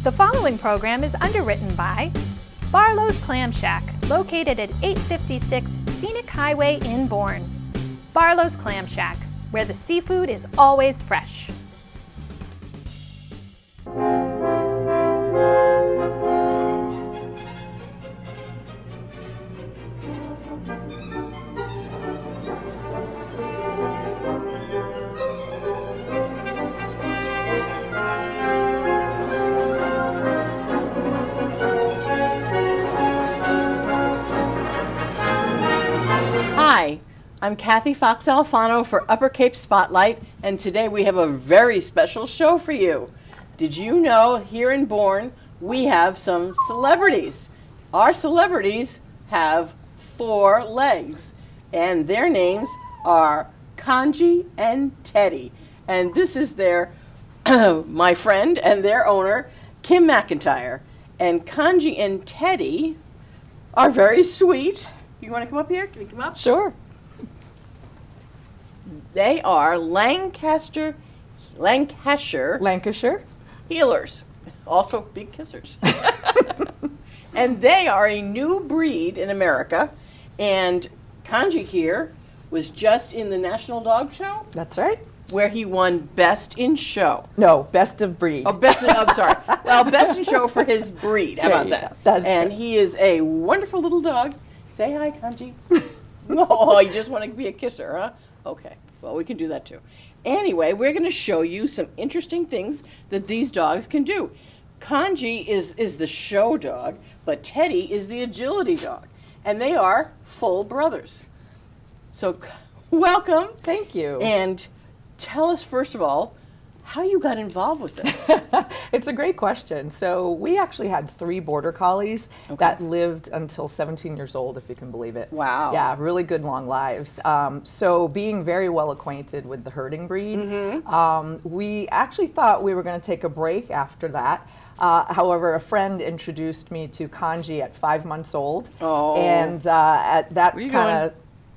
The following program is underwritten by Barlow's Clam Shack, located at 856 Scenic Highway in Bourne. Barlow's Clam Shack, where the seafood is always fresh. Hi, I'm Kathy Fox Alfano for Upper Cape Spotlight, and today we have a very special show for you. Did you know here in Bourne we have some celebrities? Our celebrities have 4 legs, and their names are Kanji and Teddy. And this is their, my friend and their owner, Kim McIntyre. And Kanji and Teddy are very sweet. You want to come up here? Can you come up? Sure. They are Lancashire Heelers, also big kissers. And they are a new breed in America. And Kanji here was just in the National Dog Show, That's right. where he won Best in Show. No, best of breed. Oh, Best in, I'm sorry. Well, Best in Show for his breed. How about There you that? go. That's And good. he is a wonderful little dog. Say hi, Kanji. Oh, you just want to be a kisser, huh? Okay. Well, we can do that too. Anyway, we're going to show you some interesting things that these dogs can do. Kanji is the show dog, but Teddy is the agility dog. And they are full brothers. So, welcome. Thank you. And tell us, first of all, how you got involved with this. It's a great question. So we actually had 3 border collies that lived until 17 years old, if you can believe it. Wow. Yeah, really good long lives. So being very well acquainted with the herding breed, we actually thought we were going to take a break after that. However, a friend introduced me to Kanji at 5 months old. Oh. And that Where you kind of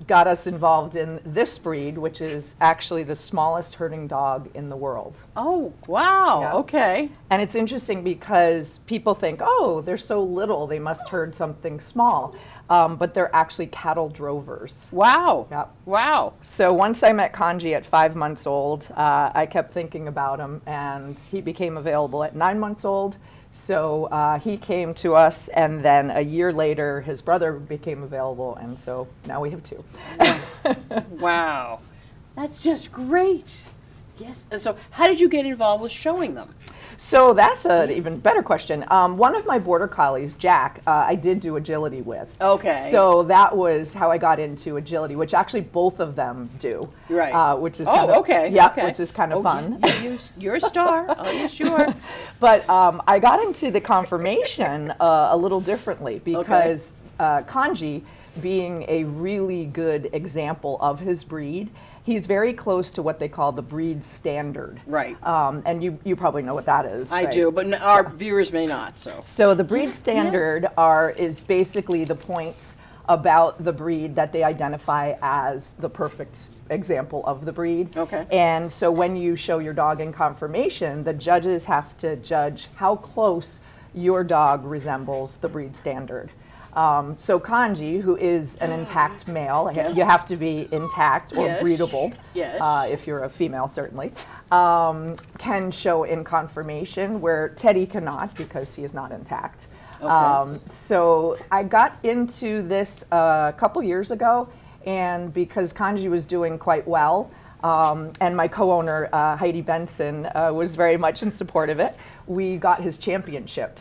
got us involved in this breed, which is actually the smallest herding dog in the world. Oh, wow. Yeah. Okay. And it's interesting because people think, oh, they're so little, they must herd something small. But they're actually cattle drovers. Wow. Yep. Wow. So once I met Kanji at 5 months old, I kept thinking about him, and he became available at 9 months old. So he came to us, and then a year later, his brother became available, and so now we have 2. Wow. That's just great. Yes. And so how did you get involved with showing them? So that's an even better question. One of my border collies, Jack, I did do agility with. Okay. So that was how I got into agility, which actually both of them do. Right. Which is Oh, kind of, okay. Yeah, Okay. which is kind of fun. You're a star. Oh, yes, you are. But I got into the conformation a little differently because Kanji, being a really good example of his breed, he's very close to what they call the breed standard. Right. And you probably know what that is. I right? do, but our viewers may not, so. So the breed standard is basically the points about the breed that they identify as the perfect example of the breed. Okay. And so when you show your dog in conformation, the judges have to judge how close your dog resembles the breed standard. So Kanji, who is an intact male, you have to be intact or Yes. breedable, Yes. if you're a female certainly, can show in conformation, where Teddy cannot because he is not intact. Okay. So I got into this a couple years ago, and because Kanji was doing quite well, and my co-owner, Heidi Benson, was very much in support of it, we got his championship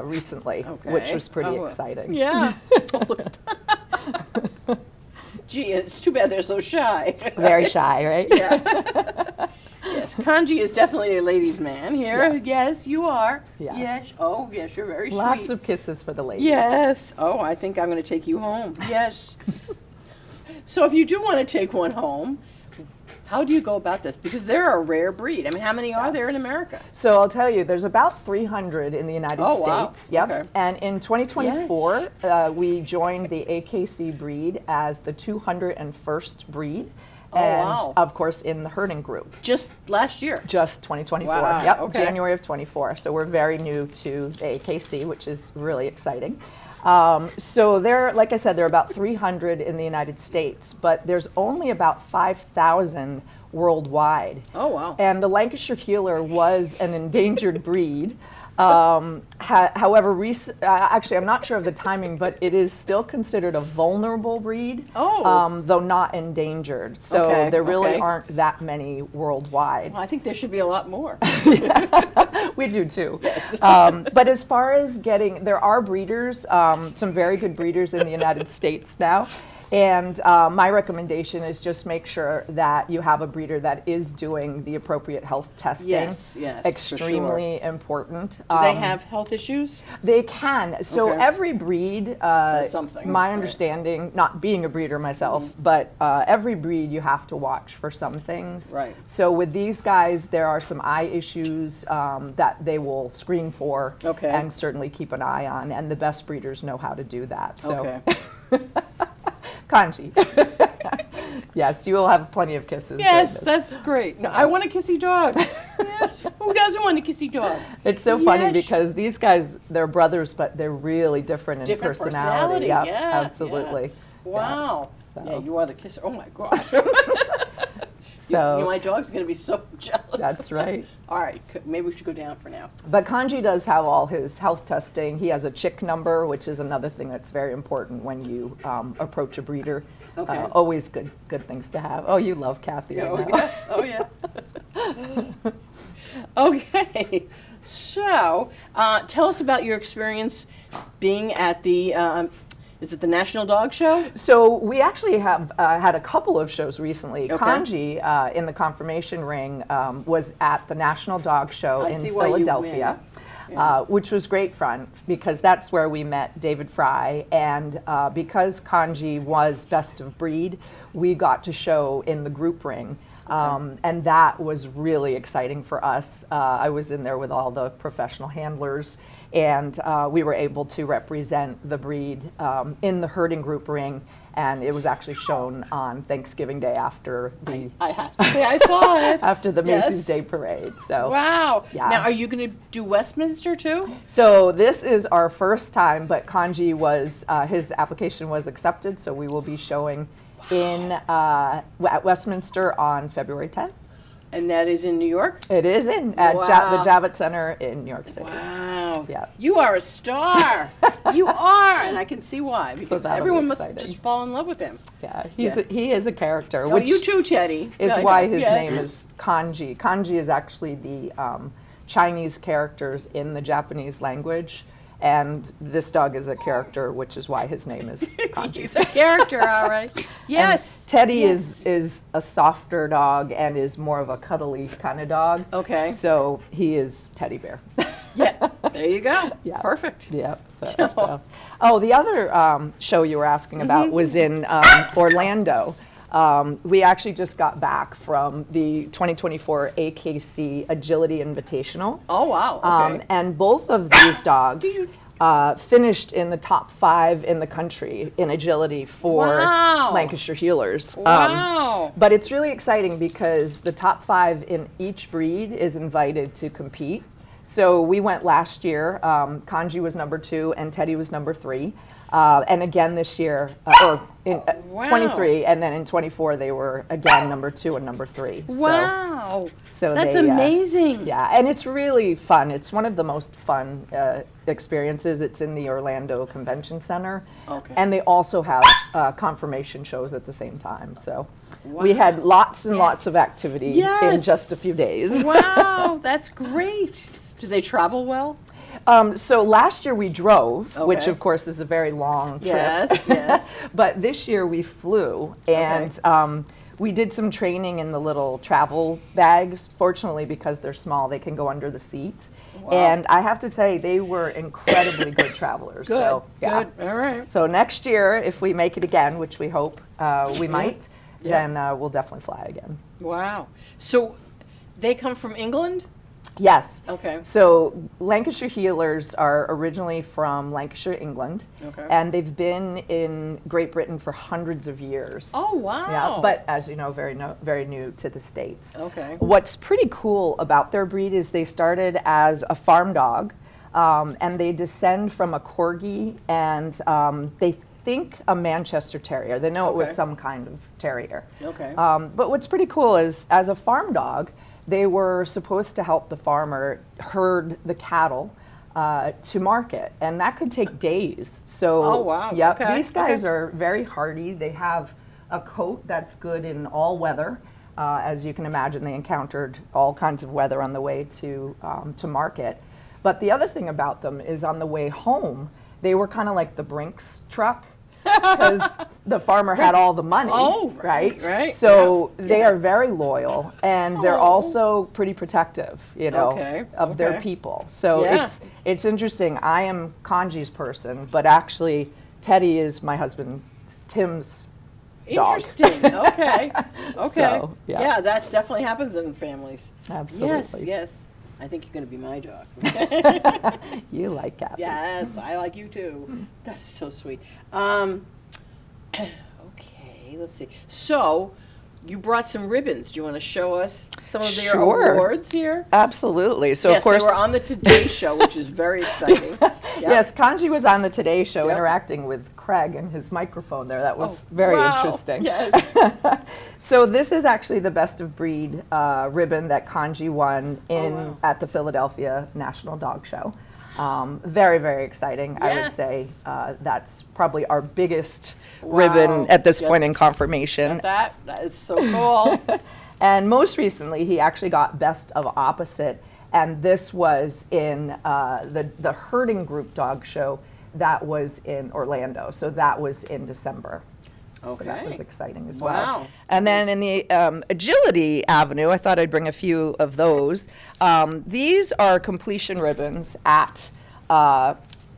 recently, which Okay. was pretty Oh, exciting. Yeah. Gee, it's too bad they're so shy. Very shy, right? Yeah. Yes, Kanji is definitely a ladies' man here. Yes. You are. Yes. Oh, yes, you're very Lots sweet. of kisses for the ladies. Yes. Oh, I think I'm going to take you home. Yes. So if you do want to take one home, how do you go about this? Because they're a rare breed. I mean, how many are there in Yes. America? So I'll tell you, there's about 300 in the United Oh, wow. States. Yep. Okay. And in 2024, we joined the AKC breed as the 201st breed. and wow. of course in the herding group. Just last year. Just 2024. Wow, Yep, okay. January of 24. So we're very new to the AKC, which is really exciting. So there, like I said, there are about 300 in the United States, but there's only about 5,000 worldwide. Oh, wow. And the Lancashire Heeler was an endangered breed. However, actually, I'm not sure of the timing, but it is still considered a vulnerable breed, though not endangered. So Okay, there really okay. aren't that many worldwide. Well, I think there should be a lot more. We do too. But as far as there are breeders, some very good breeders in the United States now. And my recommendation is just make sure that you have a breeder that is doing the appropriate health testing. Yes, yes, extremely important. Do they have health issues? They can. So Okay. every breed, something, my right. understanding, not being a breeder myself, but every breed you have to watch for some things. Right. So with these guys, there are some eye issues that they will screen for Okay. and certainly keep an eye on. And the best breeders know how to do that. So. Okay. Kanji. Yes, you will have plenty of kisses. Yes, goodness. that's great. No, I want a kissy dog. Yes. Who doesn't want a kissy dog? It's so funny Yes. because these guys, they're brothers, but they're really different in Different personality. personality, Yep, yeah, absolutely. yeah. Wow. So. Yeah, you are the kisser. Oh my gosh. So my dog's going to be so jealous. that's right. All right, maybe we should go down for now. But Kanji does have all his health testing. He has a chick number, which is another thing that's very important when you approach a breeder. Okay. Always good things to have. Oh, you love Kathy. I Oh know. yeah. Oh yeah. Okay. So, tell us about your experience being at the. Is it the National Dog Show? So we actually have had a couple of shows recently. Okay. Kanji in the confirmation ring was at the National Dog Show I in see why you Philadelphia, win. Yeah. which was great fun because that's where we met David Fry. And because Kanji was best of breed, we got to show in the group ring. And that was really exciting for us. I was in there with all the professional handlers, and we were able to represent the breed in the herding group ring, and it was actually shown on Thanksgiving Day after the I had to say I saw it. after the Yes. Macy's Day Parade. So Wow. Yeah. Now, are you going to do Westminster too? So this is our first time, but Kanji was his application was accepted, so we will be showing in at Westminster on February 10th. And that is in New York? It is in at Wow. the Javits Center in New York City. Wow. Yeah. You are a star. You are, and I can see why. Because that'll be everyone must exciting. just fall in love with him. Yeah, Yeah. he is a character, Oh, which you too, Teddy. is I why know. his Yes. name is Kanji. Kanji is actually the Chinese characters in the Japanese language, and this dog is a character, which is why his name is Kanji. He's a character, all right. Yes. And Teddy yes. is a softer dog and is more of a cuddly kind of dog. Okay. So he is Teddy Bear. Yeah, there you go. Yeah. Perfect. Yep. So. Oh, the other show you were asking about was in Orlando. We actually just got back from the 2024 AKC Agility Invitational. Oh, wow. Okay. And both of these dogs finished in the top 5 in the country in agility for Wow. Lancashire Heelers. Wow. But it's really exciting because the top 5 in each breed is invited to compete. So we went last year. Kanji was number 2 and Teddy was number 3. And again this year, or in Wow. 23, and then in 24 they were again number 2 and number 3. Wow. So That's they, amazing. Yeah, and it's really fun. It's one of the most fun experiences. It's in the Orlando Convention Center. Okay. And they also have confirmation shows at the same time. So we Wow. had lots and lots of activity in Yes. just a few days. Wow, that's great. Do they travel well? So last year we drove, which Okay. of course is a very long trip. Yes, yes. But this year we flew, and we did some training in the little travel bags. Fortunately, because they're small, they can go under the seat. Wow. And I have to say, they were incredibly good travelers. Good, So, yeah. good. All right. So next year, if we make it again, which we hope we might, Yeah. then we'll definitely fly again. Wow. So they come from England? Yes. Okay. So Lancashire Heelers are originally from Lancashire, England. Okay. And they've been in Great Britain for hundreds of years. Oh, wow. Yeah, but as you know, very new to the States. Okay. What's pretty cool about their breed is they started as a farm dog, and they descend from a corgi, and they think a Manchester Terrier. They know it was Okay. some kind of terrier. Okay. But what's pretty cool is, as a farm dog, they were supposed to help the farmer herd the cattle to market, and that could take days. So, Oh, wow. Yep, Okay. these guys Okay. are very hardy. They have a coat that's good in all weather. As you can imagine, they encountered all kinds of weather on the way to market. But the other thing about them is, on the way home, they were kind of like the Brinks truck, because the farmer had all the money, Oh, right? right. So Yeah. they are very loyal, and they're Oh. also pretty protective, you know, Okay, of their okay. people. So Yeah. it's interesting. I am Kanji's person, but actually Teddy is my husband Tim's dog. Interesting. Okay. Okay. So, yeah. Yeah, that definitely happens in families. Absolutely. Yes. I think you're going to be my dog. You like cats. Yes, I like you too. That is so sweet. Okay, let's see. So, you brought some ribbons. Do you want to show us some of their Sure. awards here? Absolutely. So Yes, of course, they were on the Today Show, which is very exciting. Yep. yes, Kanji was on the Today Show Yep. interacting with Craig and his microphone there. That was Oh, very wow. interesting. Yes. So this is actually the best of breed ribbon that Kanji won wow. at the Philadelphia National Dog Show. Very, very exciting. I would say Yes. that's probably our biggest ribbon Wow. at this Yep. point in confirmation. That is so cool. And most recently, he actually got Best of Opposite, and this was in the Herding Group Dog Show that was in Orlando. So that was in December. So that was Okay. exciting as Wow. well. And then in the Agility Avenue, I thought I'd bring a few of those. These are completion ribbons at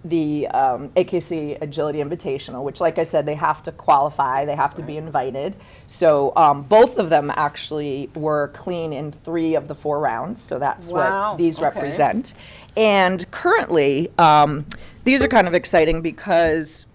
the AKC Agility Invitational, which, like I said, they have to qualify, they have to be invited. So both of them actually were clean in 3 of the 4 rounds, so that's Wow, what these okay. represent. And currently, these are kind of exciting because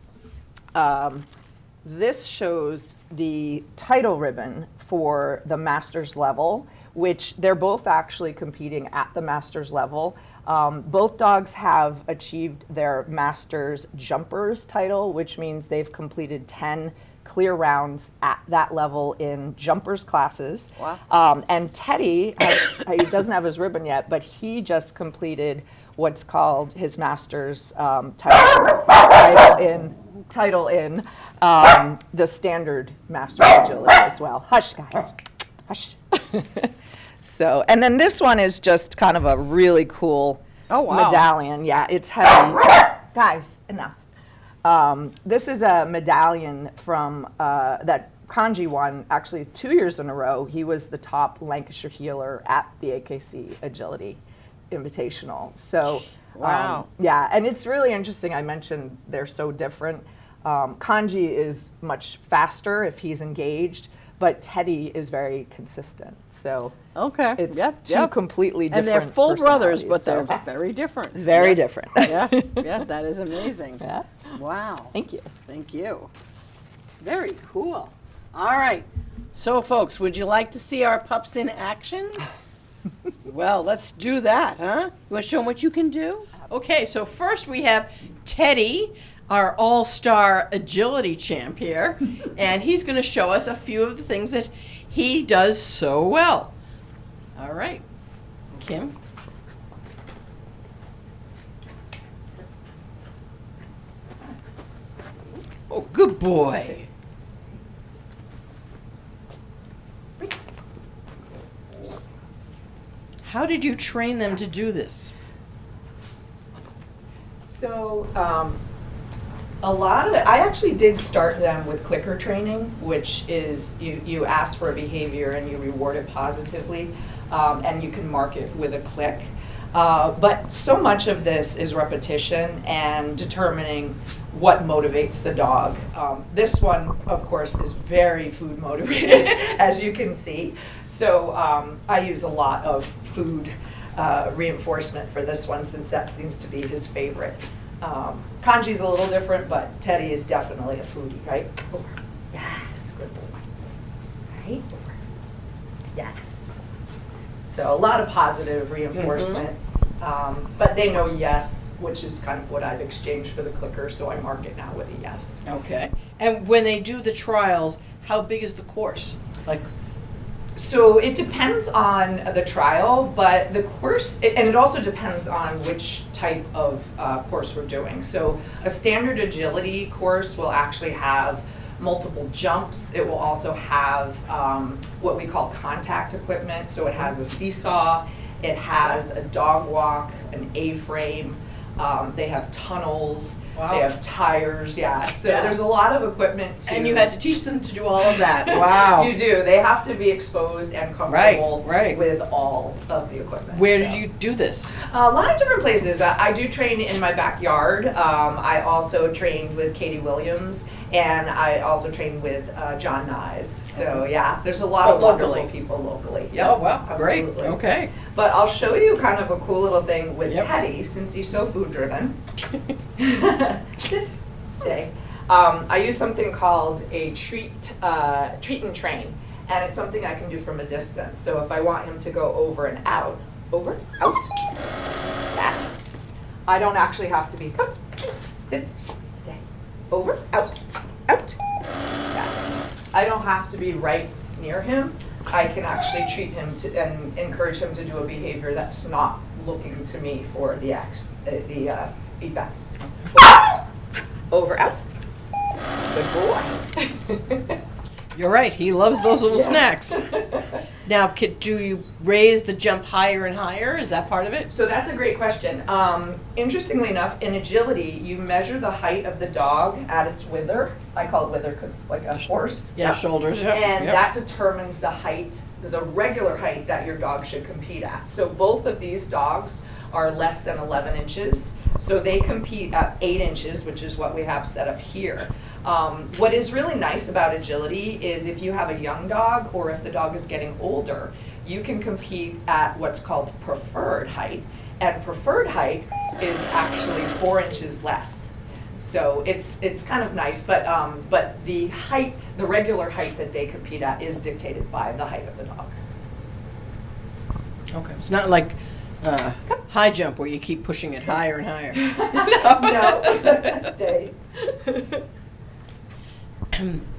this shows the title ribbon for the master's level, which they're both actually competing at the master's level. Both dogs have achieved their master's jumpers title, which means they've completed 10 clear rounds at that level in jumpers classes. Wow. And Teddy, he doesn't have his ribbon yet, but he just completed what's called his master's title in the standard master agility as well. Hush, guys. Hush. So, and then this one is just kind of a really cool Oh, wow. medallion. Yeah, it's heavy. Guys, enough. This is a medallion from that Kanji won actually 2 years in a row. He was the top Lancashire Heeler at the AKC Agility Invitational. So, Wow. yeah, and it's really interesting. I mentioned they're so different. Kanji is much faster if he's engaged, but Teddy is very consistent. So Okay. it's Yep, two yep. completely different And they're full brothers, but personalities, they're so very different. very Yeah. different. Yeah, yeah, that is amazing. Yeah. Wow. Thank you. Thank you. Very cool. All right. So, folks, would you like to see our pups in action? Well, let's do that, huh? You want to show them what you can do? Okay, so first we have Teddy, our all-star agility champ here, and he's going to show us a few of the things that he does so well. All right. Kim? Oh, good boy. How did you train them to do this? So a lot of it, I actually did start them with clicker training, which is you ask for a behavior and you reward it positively, and you can mark it with a click. But so much of this is repetition and determining what motivates the dog. This one, of course, is very food motivated, as you can see. So I use a lot of food reinforcement for this one, since that seems to be his favorite. Kanji's a little different, but Teddy is definitely a foodie, right? Over. Yes, good boy. Right? Over. Yes. So a lot of positive reinforcement, but they know yes, which is kind of what I've exchanged for the clicker, so I mark it now with a yes. Okay. And when they do the trials, how big is the course? Like, so it depends on the trial, but the course, and it also depends on which type of course we're doing. So a standard agility course will actually have multiple jumps. It will also have what we call contact equipment. So it has a seesaw, it has a dog walk, an A-frame, they have tunnels, Wow. they have tires, yeah. So Yeah. there's a lot of equipment to... and you had to teach them to do all of that. Wow. You do. They have to be exposed and comfortable Right. with all of the equipment. Where So. did you do this? A lot of different places. I do train in my backyard. I also trained with Katie Williams, and I also trained with John Nyes. So yeah, there's a lot of locally. wonderful people locally. Oh, wow. Absolutely. Great. Okay. But I'll show you kind of a cool little thing with Yep. Teddy, since he's so food driven. Sit, stay. I use something called a treat and train, and it's something I can do from a distance. So if I want him to go over and out, over, out, yes. I don't actually have to be, come, sit, stay, over, out, yes. I don't have to be right near him. I can actually treat him to and encourage him to do a behavior that's not looking to me for the feedback. Over, out. Good boy. You're right. He loves those little snacks. Now, do you raise the jump higher and higher? Is that part of it? So that's a great question. Interestingly enough, in agility, you measure the height of the dog at its wither. I call it wither because like a horse. Yeah, shoulders. Yeah. And Yep. that determines the height, the regular height that your dog should compete at. So both of these dogs are less than 11 inches. So they compete at 8 inches, which is what we have set up here. What is really nice about agility is if you have a young dog or if the dog is getting older, you can compete at what's called preferred height. And preferred height is actually 4 inches less. So it's kind of nice, but the height, the regular height that they compete at is dictated by the height of the dog. Okay. It's not like high jump where you keep pushing it higher and higher. No, stay.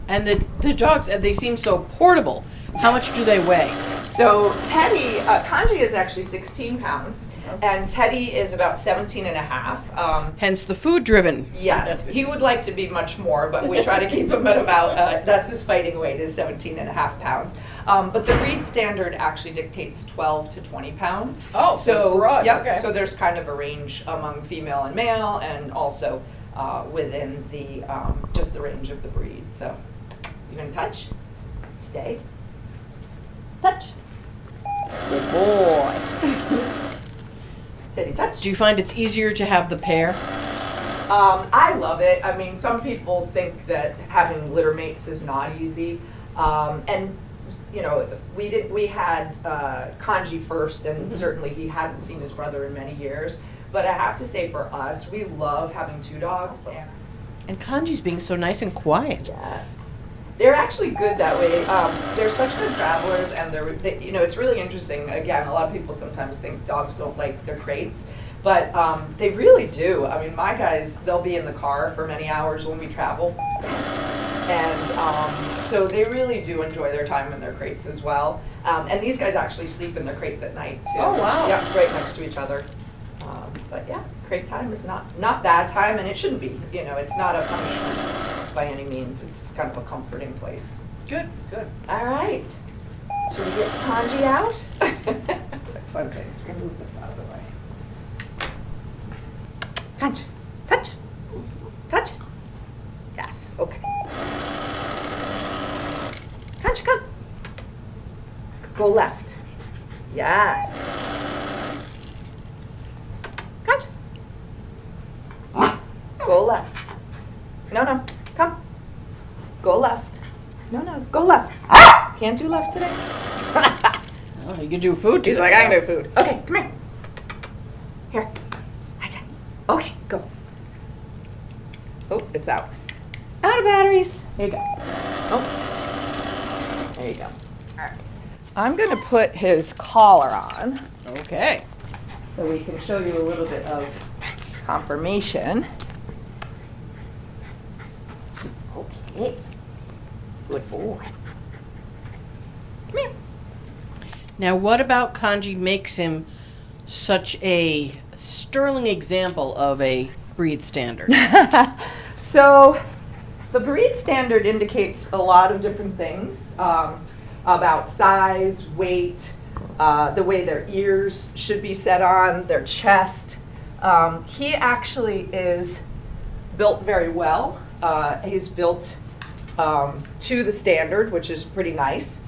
And the dogs, they seem so portable. How much do they weigh? So Teddy, Kanji is actually 16 pounds, and Teddy is about 17 and a half. Hence the food driven. Yes, he would like to be much more, but we try to keep him at about, that's his fighting weight, is 17 and a half pounds. But the breed standard actually dictates 12 to 20 pounds. Oh, so broad, Yep, okay. so there's kind of a range among female and male, and also within the, just the range of the breed. So, you're gonna touch, stay, touch. Good boy. Teddy, touch. Do you find it's easier to have the pair? I love it. I mean, some people think that having litter mates is not easy. And, you know, we had Kanji first, and certainly he hadn't seen his brother in many years. But I have to say for us, we love having two dogs. And Kanji's being so nice and quiet. Yes. They're actually good that way. They're such good travelers, and they, you know, it's really interesting. Again, a lot of people sometimes think dogs don't like their crates, but they really do. I mean, my guys, they'll be in the car for many hours when we travel, and so they really do enjoy their time in their crates as well. And these guys actually sleep in their crates at night too. Oh, wow. Yep, right next to each other. But yeah, crate time is not bad time, and it shouldn't be. You know, it's not a punishment by any means. It's kind of a comforting place. Good, good. All right. Should we get Kanji out? Fun things. We'll move this out of the way. Kanji, touch. Touch. Yes, okay. Kanji, come. Go left. Yes. Kanji. Go left. No, come. Go left. No, go left. Can't do left today. Oh, you can do food He's today. like, I can do food. Okay, come here. Okay, go. Oh, it's out. Out of batteries. Here you go. Oh, there you go. All right. I'm going to put his collar on Okay. so we can show you a little bit of confirmation. Okay. Good boy. Come here. Now, what about Kanji makes him such a sterling example of a breed standard? So, the breed standard indicates a lot of different things about size, weight, the way their ears should be set on, their chest. He actually is built very well. He's built to the standard, which is pretty nice.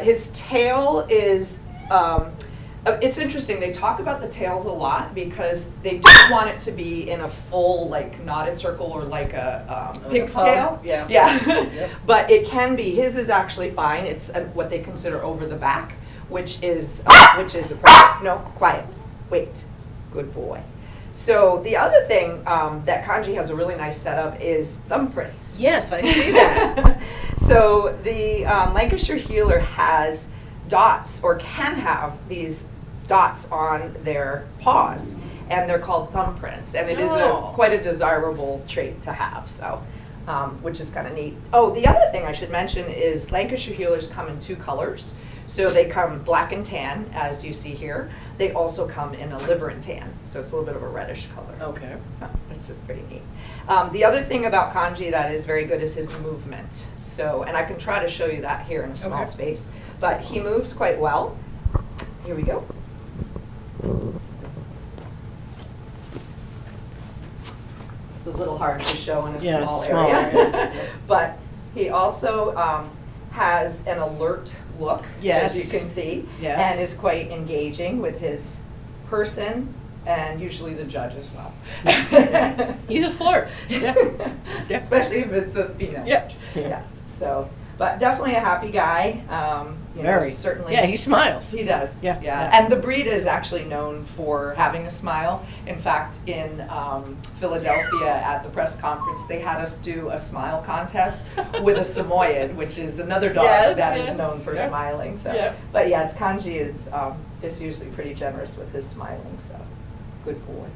His tail is, it's interesting, they talk about the tails a lot because they don't want it to be in a full, like, knotted circle or like a pig's tail. Yeah. Yeah. Yep. But it can be, his is actually fine. It's what they consider over the back, which is a perfect, no, quiet, wait, good boy. So the other thing that Kanji has a really nice setup is thumbprints. Yes, I see that. So the Lancashire Heeler has dots, or can have these dots on their paws, and they're called thumbprints, and it is quite a desirable trait to have, so which is kind of neat. Oh, the other thing I should mention is Lancashire Heelers come in two colors. So they come black and tan, as you see here. They also come in a liver and tan, so it's a little bit of a reddish color. Okay. Which is pretty neat. The other thing about Kanji that is very good is his movement. So, and I can try to show you that here in a small space, but he moves quite well. Here we go. It's a little hard to show in a small area. But he also has an alert look, Yes. as you can see, Yes. and is quite engaging with his person and usually the judge as well. He's a flirt. Yeah. Yeah. Especially if it's a female Yeah. judge. Yes. So, but definitely a happy guy. You know, Very. certainly. Yeah, he smiles. He does. Yeah, Yeah. yeah. And the breed is actually known for having a smile. In fact, in Philadelphia at the press conference, they had us do a smile contest with a Samoyed, which is another dog Yes, that is yeah. known for Yeah. smiling. So, Yeah. but yes, Kanji is usually pretty generous with his smiling. So, good boy.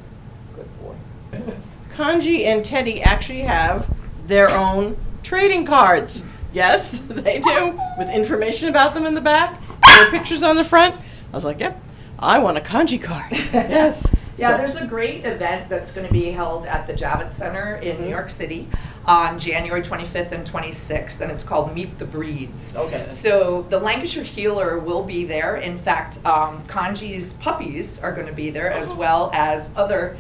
Good boy. Kanji and Teddy actually have their own trading cards. Yes, they do, with information about them in the back, their pictures on the front. I was like, yep, I want a Kanji card. Yes. Yeah, So- there's a great event that's going to be held at the Javits Center in New York City on January 25th and 26th, and it's called Meet the Breeds. Okay. So the Lancashire Heeler will be there. In fact, Kanji's puppies are going to be there, as well as other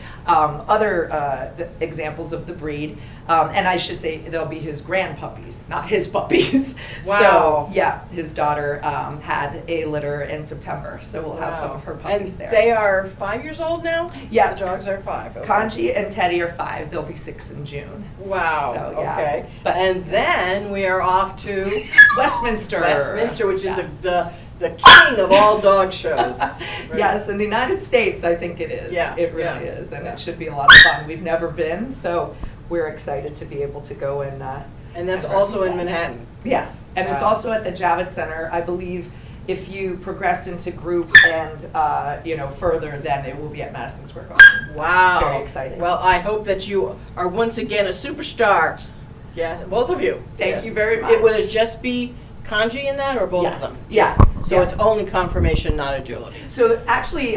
examples of the breed. And I should say they'll be his grandpuppies, not his puppies. Wow. So yeah, his daughter had a litter in September, so we'll have some of her puppies And there. they are 5 years old now? Yeah. The dogs are 5. Okay. Kanji and Teddy are 5. They'll be 6 in June. Wow. So, yeah. Okay. But- And then we are off to Westminster. Westminster, which is Yes. the king of all dog shows. Yes, in the United States, I think it is. Yeah, It really yeah, is, and yeah. it should be a lot of fun. We've never been, so we're excited to be able to go and. And that's and also in represent. Manhattan. Yes, and it's Wow. also at the Javits Center. I believe if you progress into group and further, then it will be at Madison Square Garden. Wow. Very exciting. Well, I hope that you are once again a superstar. Yeah, both of you. Thank you very Would much. it just be Kanji in that, or both Yes, of them? yes, So yeah. it's only confirmation, not agility. So actually,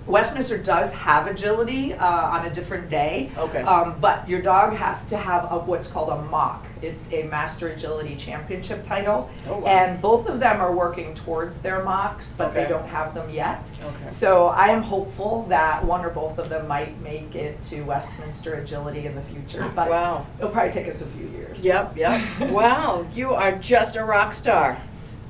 Westminster does have agility on a different day. Okay. But your dog has to have what's called a mock. It's a Master Agility Championship title. Oh, wow. And both of them are working towards their mocks, but they Okay. don't have them yet. Okay. So I am hopeful that one or both of them might make it to Westminster Agility in the future. But Wow. it'll probably take us a few years. Yep, yep. Wow, you are just a rock star.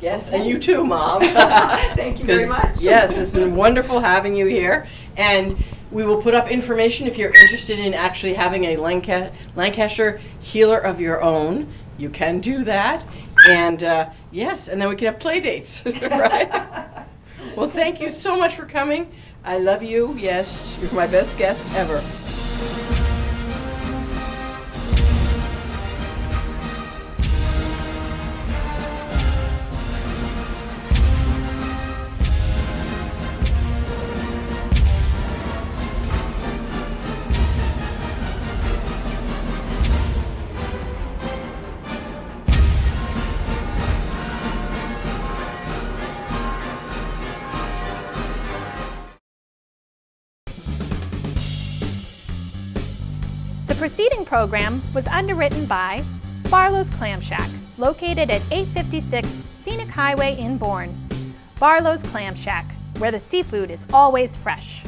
Yes, and you too, Mom. Thank you very 'Cause, much. Yes, it's been wonderful having you here. And we will put up information if you're interested in actually having a Lancashire Heeler of your own. You can do that. And yes, and then we can have play dates, right? Well, thank you so much for coming. I love you. Yes, you're my best guest ever. preceding program was underwritten by Barlow's Clam Shack, located at 856 Scenic Highway in Bourne. Barlow's Clam Shack, where the seafood is always fresh.